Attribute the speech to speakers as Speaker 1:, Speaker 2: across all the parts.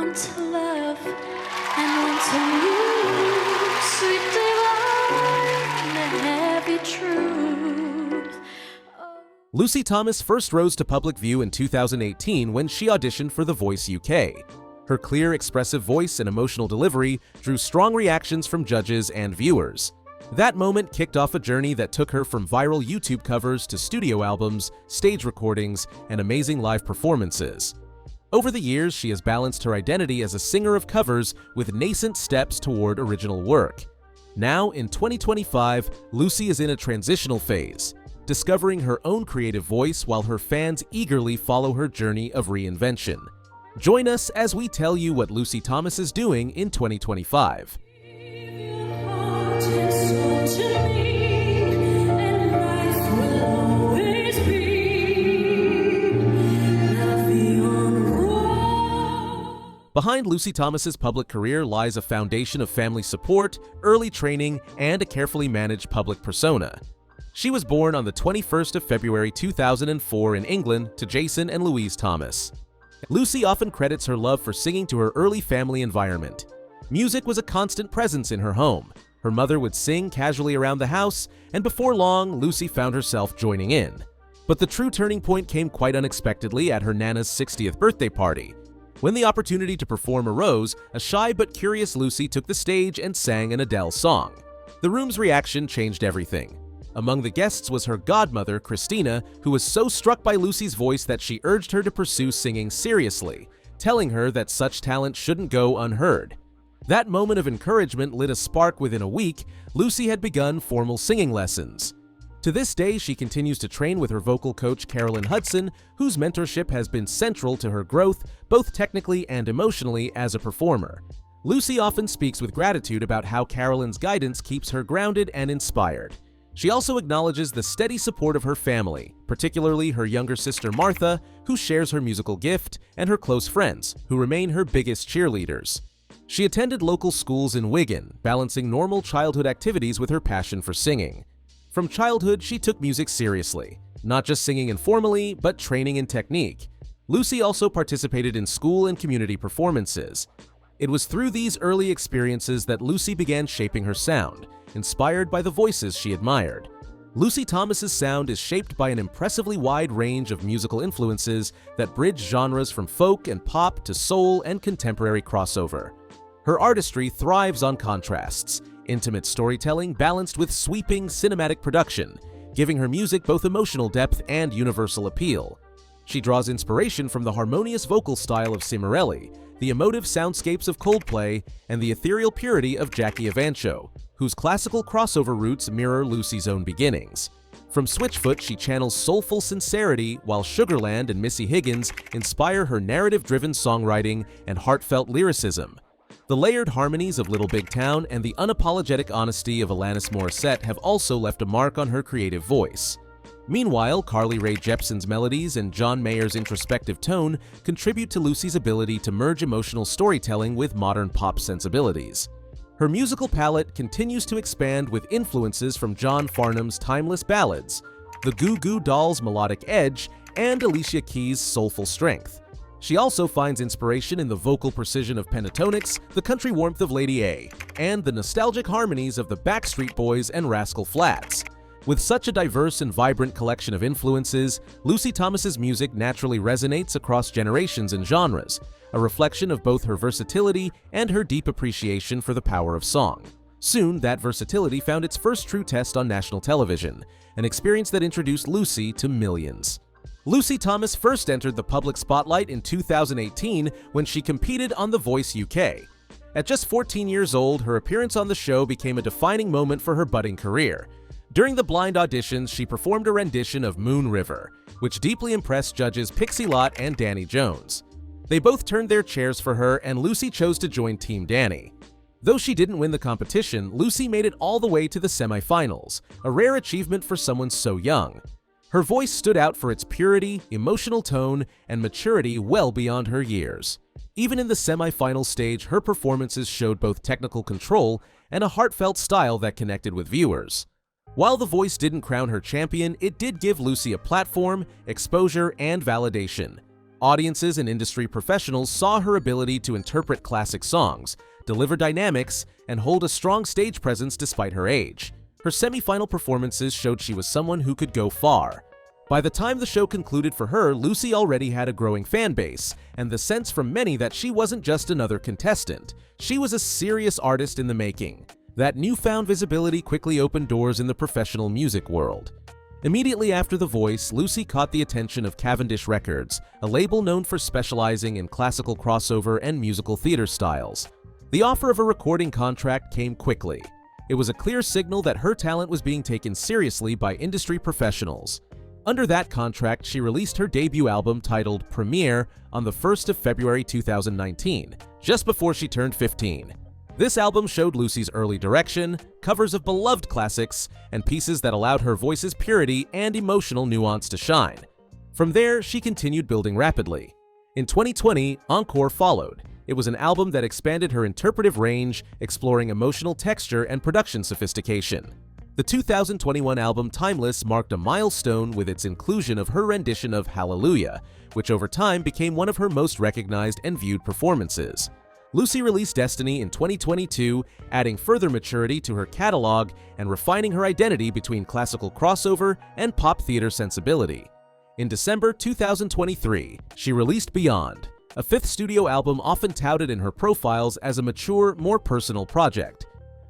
Speaker 1: want to love and want to lose, sweet divine, the heavy truth.
Speaker 2: Lucy Thomas first rose to public view in 2018 when she auditioned for The Voice UK. Her clear, expressive voice and emotional delivery drew strong reactions from judges and viewers. That moment kicked off a journey that took her from viral YouTube covers to studio albums, stage recordings, and amazing live performances. Over the years, she has balanced her identity as a singer of covers with nascent steps toward original work. Now, in 2025, Lucy is in a transitional phase, discovering her own creative voice while her fans eagerly follow her journey of reinvention. Join us as we tell you what Lucy Thomas is doing in 2025. Behind Lucy Thomas's public career lies a foundation of family support, early training, and a carefully managed public persona. She was born on the 21st of February 2004 in England to Jason and Louise Thomas. Lucy often credits her love for singing to her early family environment. Music was a constant presence in her home. Her mother would sing casually around the house, and before long, Lucy found herself joining in. But the true turning point came quite unexpectedly at her Nana's 60th birthday party. When the opportunity to perform arose, a shy but curious Lucy took the stage and sang an Adele song. The room's reaction changed everything. Among the guests was her godmother, Christina, who was so struck by Lucy's voice that she urged her to pursue singing seriously, telling her that such talent shouldn't go unheard. That moment of encouragement lit a spark. Within a week, Lucy had begun formal singing lessons. To this day, she continues to train with her vocal coach Carolyn Hudson, whose mentorship has been central to her growth, both technically and emotionally as a performer. Lucy often speaks with gratitude about how Carolyn's guidance keeps her grounded and inspired. She also acknowledges the steady support of her family, particularly her younger sister Martha, who shares her musical gift, and her close friends, who remain her biggest cheerleaders. She attended local schools in Wigan, balancing normal childhood activities with her passion for singing. From childhood, she took music seriously, not just singing informally, but training in technique. Lucy also participated in school and community performances. It was through these early experiences that Lucy began shaping her sound, inspired by the voices she admired. Lucy Thomas's sound is shaped by an impressively wide range of musical influences that bridge genres from folk and pop to soul and contemporary crossover. Her artistry thrives on contrasts, intimate storytelling balanced with sweeping cinematic production, giving her music both emotional depth and universal appeal. She draws inspiration from the harmonious vocal style of Cimarelli, the emotive soundscapes of Coldplay, and the ethereal purity of Jackie Evancho, whose classical crossover roots mirror Lucy's own beginnings. From Switchfoot, she channels soulful sincerity, while Sugarland and Missy Higgins inspire her narrative-driven songwriting and heartfelt lyricism. The layered harmonies of Little Big Town and the unapologetic honesty of Alanis Morissette have also left a mark on her creative voice. Meanwhile, Carly Rae Jepsen's melodies and John Mayer's introspective tone contribute to Lucy's ability to merge emotional storytelling with modern pop sensibilities. Her musical palette continues to expand with influences from John Farnham's timeless ballads, the Goo Goo Dolls' melodic edge, and Alicia Keys' soulful strength. She also finds inspiration in the vocal precision of Pentatonix, the country warmth of Lady A, and the nostalgic harmonies of the Backstreet Boys and Rascal Flatts. With such a diverse and vibrant collection of influences, Lucy Thomas's music naturally resonates across generations and genres, a reflection of both her versatility and her deep appreciation for the power of song. Soon, that versatility found its first true test on national television, an experience that introduced Lucy to millions. Lucy Thomas first entered the public spotlight in 2018 when she competed on The Voice UK. At just 14 years old, her appearance on the show became a defining moment for her budding career. During the blind auditions, she performed a rendition of Moon River, which deeply impressed judges Pixie Lott and Danny Jones. They both turned their chairs for her, and Lucy chose to join Team Danny. Though she didn't win the competition, Lucy made it all the way to the semifinals, a rare achievement for someone so young. Her voice stood out for its purity, emotional tone, and maturity well beyond her years. Even in the semi-final stage, her performances showed both technical control and a heartfelt style that connected with viewers. While The Voice didn't crown her champion, it did give Lucy a platform, exposure, and validation. Audiences and industry professionals saw her ability to interpret classic songs, deliver dynamics, and hold a strong stage presence despite her age. Her semi-final performances showed she was someone who could go far. By the time the show concluded for her, Lucy already had a growing fan base, and the sense from many that she wasn't just another contestant. She was a serious artist in the making. That newfound visibility quickly opened doors in the professional music world. Immediately after The Voice, Lucy caught the attention of Cavendish Records, a label known for specializing in classical crossover and musical theater styles. The offer of a recording contract came quickly. It was a clear signal that her talent was being taken seriously by industry professionals. Under that contract, she released her debut album titled Premiere on the 1st of February 2019, just before she turned 15. This album showed Lucy's early direction, covers of beloved classics, and pieces that allowed her voice's purity and emotional nuance to shine. From there, she continued building rapidly. In 2020, Encore followed. It was an album that expanded her interpretive range, exploring emotional texture and production sophistication. The 2021 album Timeless marked a milestone with its inclusion of her rendition of Hallelujah, which over time became one of her most recognized and viewed performances. Lucy released Destiny in 2022, adding further maturity to her catalog and refining her identity between classical crossover and pop theater sensibility. In December 2023, she released Beyond, a fifth studio album often touted in her profiles as a mature, more personal project.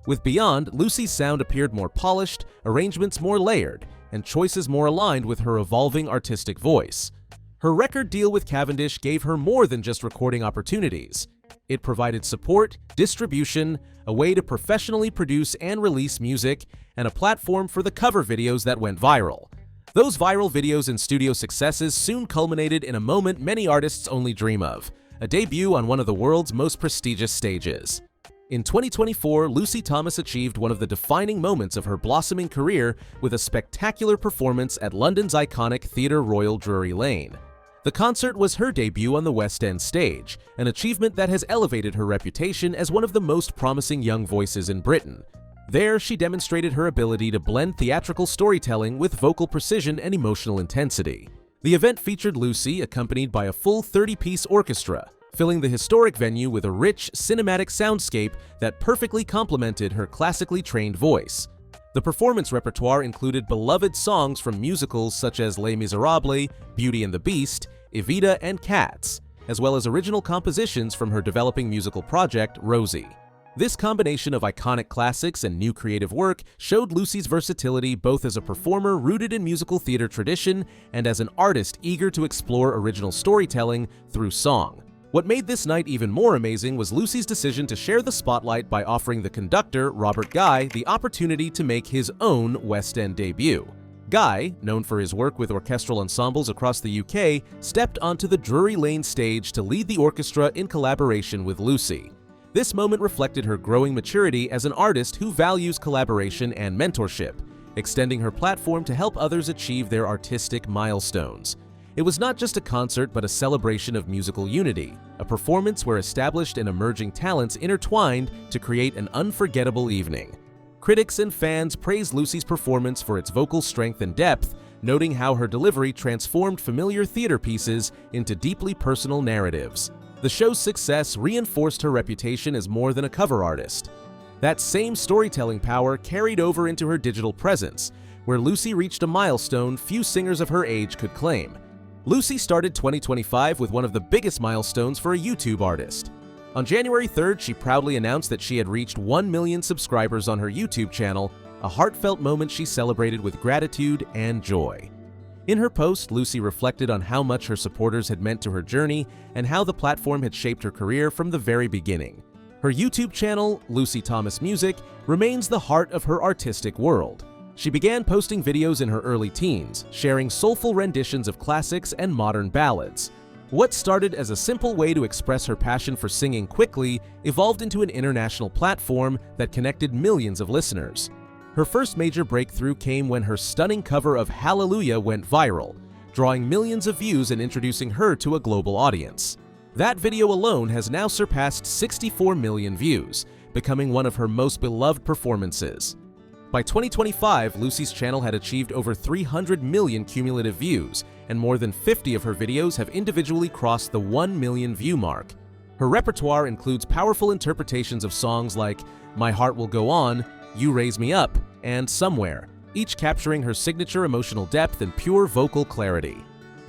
Speaker 2: With Beyond, Lucy's sound appeared more polished, arrangements more layered, and choices more aligned with her evolving artistic voice. Her record deal with Cavendish gave her more than just recording opportunities. It provided support, distribution, a way to professionally produce and release music, and a platform for the cover videos that went viral. Those viral videos and studio successes soon culminated in a moment many artists only dream of, a debut on one of the world's most prestigious stages. In 2024, Lucy Thomas achieved one of the defining moments of her blossoming career with a spectacular performance at London's iconic Theatre Royal Drury Lane. The concert was her debut on the West End stage, an achievement that has elevated her reputation as one of the most promising young voices in Britain. There, she demonstrated her ability to blend theatrical storytelling with vocal precision and emotional intensity. The event featured Lucy accompanied by a full 30-piece orchestra, filling the historic venue with a rich, cinematic soundscape that perfectly complemented her classically trained voice. The performance repertoire included beloved songs from musicals such as Les Miserables, Beauty and the Beast, Evita, and Cats, as well as original compositions from her developing musical project, Rosie. This combination of iconic classics and new creative work showed Lucy's versatility both as a performer rooted in musical theater tradition and as an artist eager to explore original storytelling through song. What made this night even more amazing was Lucy's decision to share the spotlight by offering the conductor, Robert Guy, the opportunity to make his own West End debut. Guy, known for his work with orchestral ensembles across the UK, stepped onto the Drury Lane stage to lead the orchestra in collaboration with Lucy. This moment reflected her growing maturity as an artist who values collaboration and mentorship, extending her platform to help others achieve their artistic milestones. It was not just a concert but a celebration of musical unity, a performance where established and emerging talents intertwined to create an unforgettable evening. Critics and fans praised Lucy's performance for its vocal strength and depth, noting how her delivery transformed familiar theater pieces into deeply personal narratives. The show's success reinforced her reputation as more than a cover artist. That same storytelling power carried over into her digital presence, where Lucy reached a milestone few singers of her age could claim. Lucy started 2025 with one of the biggest milestones for a YouTube artist. On January 3rd, she proudly announced that she had reached 1 million subscribers on her YouTube channel, a heartfelt moment she celebrated with gratitude and joy. In her post, Lucy reflected on how much her supporters had meant to her journey and how the platform had shaped her career from the very beginning. Her YouTube channel, Lucy Thomas Music, remains the heart of her artistic world. She began posting videos in her early teens, sharing soulful renditions of classics and modern ballads. What started as a simple way to express her passion for singing quickly evolved into an international platform that connected millions of listeners. Her first major breakthrough came when her stunning cover of Hallelujah went viral, drawing millions of views and introducing her to a global audience. That video alone has now surpassed 64 million views, becoming one of her most beloved performances. By 2025, Lucy's channel had achieved over 300 million cumulative views, and more than 50 of her videos have individually crossed the 1 million view mark. Her repertoire includes powerful interpretations of songs like My Heart Will Go On, You Raise Me Up, and Somewhere, each capturing her signature emotional depth and pure vocal clarity.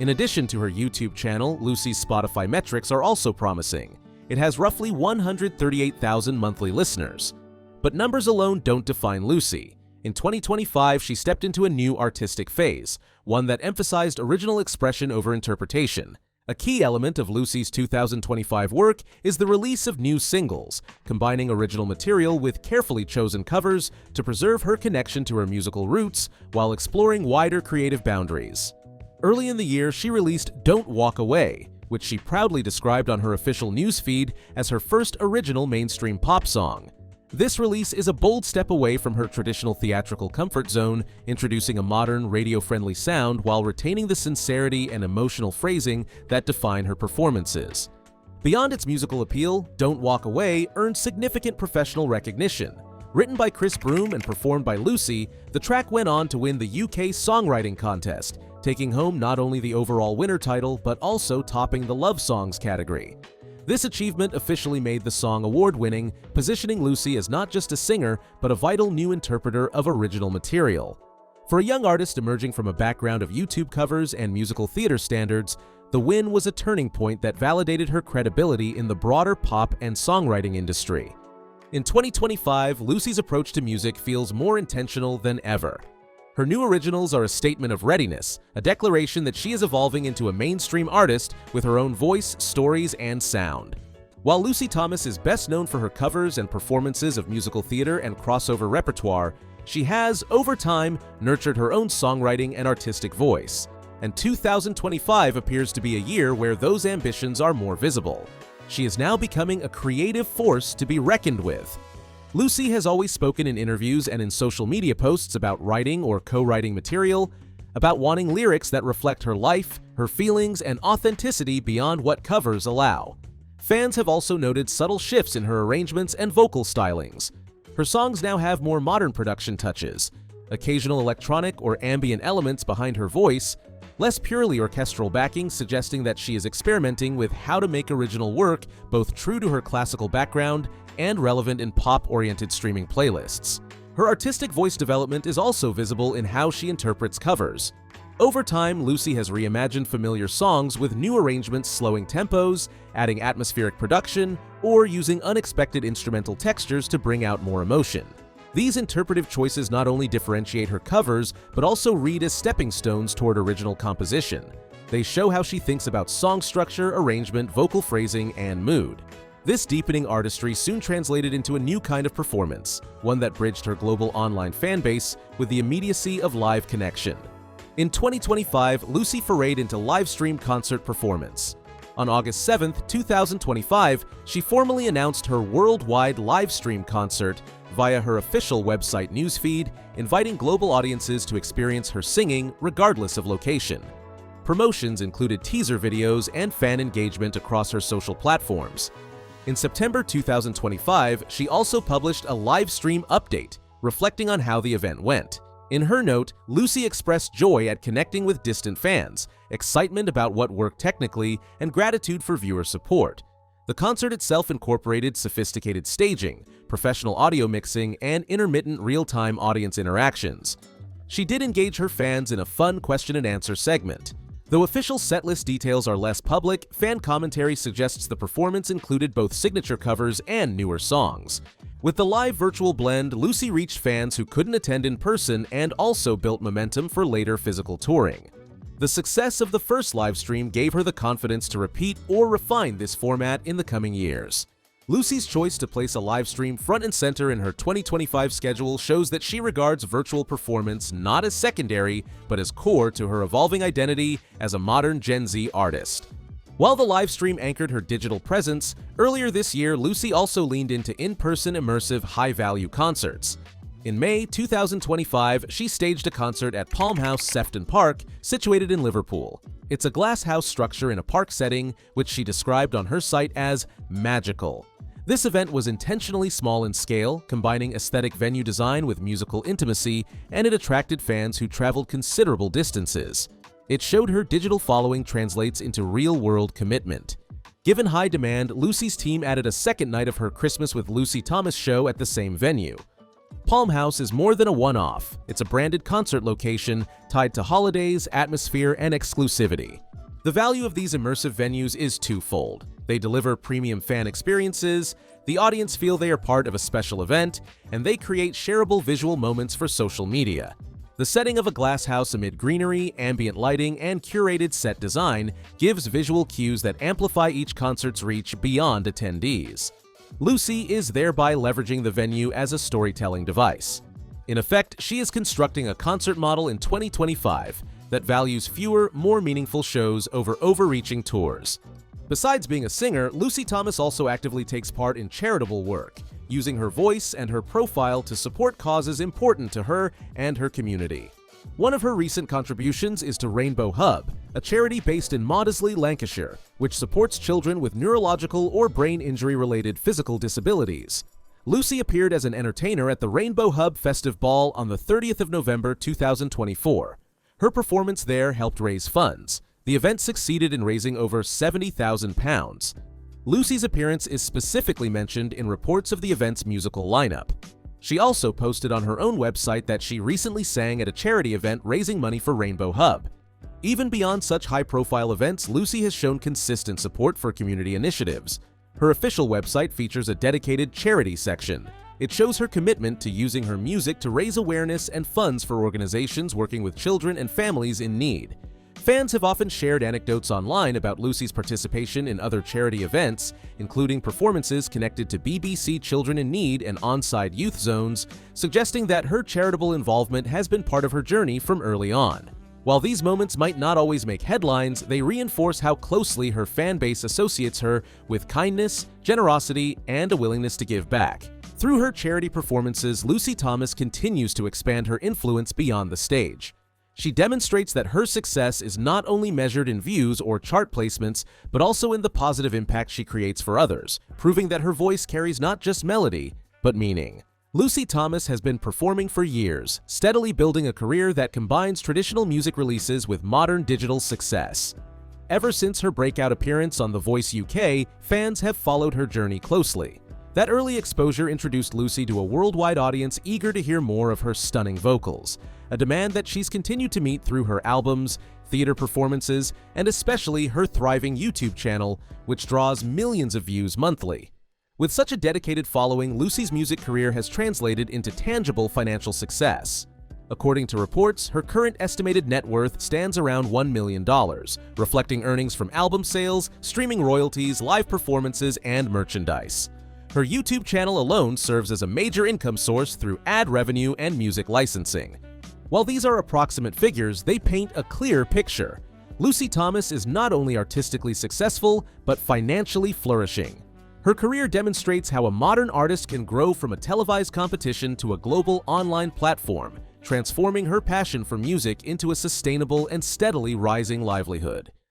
Speaker 2: In addition to her YouTube channel, Lucy's Spotify metrics are also promising. It has roughly 138,000 monthly listeners. But numbers alone don't define Lucy. In 2025, she stepped into a new artistic phase, one that emphasized original expression over interpretation. A key element of Lucy's 2025 work is the release of new singles, combining original material with carefully chosen covers to preserve her connection to her musical roots while exploring wider creative boundaries. Early in the year, she released Don't Walk Away, which she proudly described on her official newsfeed as her first original mainstream pop song. This release is a bold step away from her traditional theatrical comfort zone, introducing a modern, radio-friendly sound while retaining the sincerity and emotional phrasing that define her performances. Beyond its musical appeal, Don't Walk Away earned significant professional recognition. Written by Chris Broom and performed by Lucy, the track went on to win the UK Songwriting Contest, taking home not only the overall winner title but also topping the Love Songs category. This achievement officially made the song award-winning, positioning Lucy as not just a singer, but a vital new interpreter of original material. For a young artist emerging from a background of YouTube covers and musical theater standards, the win was a turning point that validated her credibility in the broader pop and songwriting industry. In 2025, Lucy's approach to music feels more intentional than ever. Her new originals are a statement of readiness, a declaration that she is evolving into a mainstream artist with her own voice, stories, and sound. While Lucy Thomas is best known for her covers and performances of musical theater and crossover repertoire, she has, over time, nurtured her own songwriting and artistic voice. And 2025 appears to be a year where those ambitions are more visible. She is now becoming a creative force to be reckoned with. Lucy has always spoken in interviews and in social media posts about writing or co-writing material, about wanting lyrics that reflect her life, her feelings, and authenticity beyond what covers allow. Fans have also noted subtle shifts in her arrangements and vocal stylings. Her songs now have more modern production touches, occasional electronic or ambient elements behind her voice, less purely orchestral backing, suggesting that she is experimenting with how to make original work both true to her classical background and relevant in pop-oriented streaming playlists. Her artistic voice development is also visible in how she interprets covers. Over time, Lucy has reimagined familiar songs with new arrangements, slowing tempos, adding atmospheric production, or using unexpected instrumental textures to bring out more emotion. These interpretive choices not only differentiate her covers, but also read as stepping stones toward original composition. They show how she thinks about song structure, arrangement, vocal phrasing, and mood. This deepening artistry soon translated into a new kind of performance, one that bridged her global online fan base with the immediacy of live connection. In 2025, Lucy forayed into live-stream concert performance. On August 7, 2025, she formally announced her worldwide live-stream concert via her official website newsfeed, inviting global audiences to experience her singing regardless of location. Promotions included teaser videos and fan engagement across her social platforms. In September 2025, she also published a live stream update, reflecting on how the event went. In her note, Lucy expressed joy at connecting with distant fans, excitement about what worked technically, and gratitude for viewer support. The concert itself incorporated sophisticated staging, professional audio mixing, and intermittent real-time audience interactions. She did engage her fans in a fun question-and-answer segment. Though official setlist details are less public, fan commentary suggests the performance included both signature covers and newer songs. With the live virtual blend, Lucy reached fans who couldn't attend in person and also built momentum for later physical touring. The success of the first live stream gave her the confidence to repeat or refine this format in the coming years. Lucy's choice to place a live stream front and center in her 2025 schedule shows that she regards virtual performance not as secondary, but as core to her evolving identity as a modern Gen Z artist. While the live stream anchored her digital presence, earlier this year Lucy also leaned into in-person immersive high-value concerts. In May 2025, she staged a concert at Palm House Sefton Park, situated in Liverpool. It's a glass house structure in a park setting, which she described on her site as magical. This event was intentionally small in scale, combining aesthetic venue design with musical intimacy, and it attracted fans who traveled considerable distances. It showed her digital following translates into real-world commitment. Given high demand, Lucy's team added a second night of her Christmas with Lucy Thomas show at the same venue. Palm House is more than a one-off. It's a branded concert location tied to holidays, atmosphere, and exclusivity. The value of these immersive venues is twofold. They deliver premium fan experiences, the audience feel they are part of a special event, and they create shareable visual moments for social media. The setting of a glass house amid greenery, ambient lighting, and curated set design gives visual cues that amplify each concert's reach beyond attendees. Lucy is thereby leveraging the venue as a storytelling device. In effect, she is constructing a concert model in 2025 that values fewer, more meaningful shows over overreaching tours. Besides being a singer, Lucy Thomas also actively takes part in charitable work, using her voice and her profile to support causes important to her and her community. One of her recent contributions is to Rainbow Hub, a charity based in Maudesley, Lancashire, which supports children with neurological or brain injury-related physical disabilities. Lucy appeared as an entertainer at the Rainbow Hub Festive Ball on the 30th of November 2024. Her performance there helped raise funds. The event succeeded in raising over £70,000. Lucy's appearance is specifically mentioned in reports of the event's musical lineup. She also posted on her own website that she recently sang at a charity event raising money for Rainbow Hub. Even beyond such high-profile events, Lucy has shown consistent support for community initiatives. Her official website features a dedicated charity section. It shows her commitment to using her music to raise awareness and funds for organizations working with children and families in need. Fans have often shared anecdotes online about Lucy's participation in other charity events, including performances connected to BBC Children in Need and on-site youth zones, suggesting that her charitable involvement has been part of her journey from early on. While these moments might not always make headlines, they reinforce how closely her fan base associates her with kindness, generosity, and a willingness to give back. Through her charity performances, Lucy Thomas continues to expand her influence beyond the stage. She demonstrates that her success is not only measured in views or chart placements, but also in the positive impact she creates for others, proving that her voice carries not just melody, but meaning. Lucy Thomas has been performing for years, steadily building a career that combines traditional music releases with modern digital success. Ever since her breakout appearance on The Voice UK, fans have followed her journey closely. That early exposure introduced Lucy to a worldwide audience eager to hear more of her stunning vocals, a demand that she's continued to meet through her albums, theater performances, and especially her thriving YouTube channel, which draws millions of views monthly. With such a dedicated following, Lucy's music career has translated into tangible financial success. According to reports, her current estimated net worth stands around $1 million, reflecting earnings from album sales, streaming royalties, live performances, and merchandise. Her YouTube channel alone serves as a major income source through ad revenue and music licensing. While these are approximate figures, they paint a clear picture. Lucy Thomas is not only artistically successful, but financially flourishing. Her career demonstrates how a modern artist can grow from a televised competition to a global online platform, transforming her passion for music into a sustainable and steadily rising livelihood.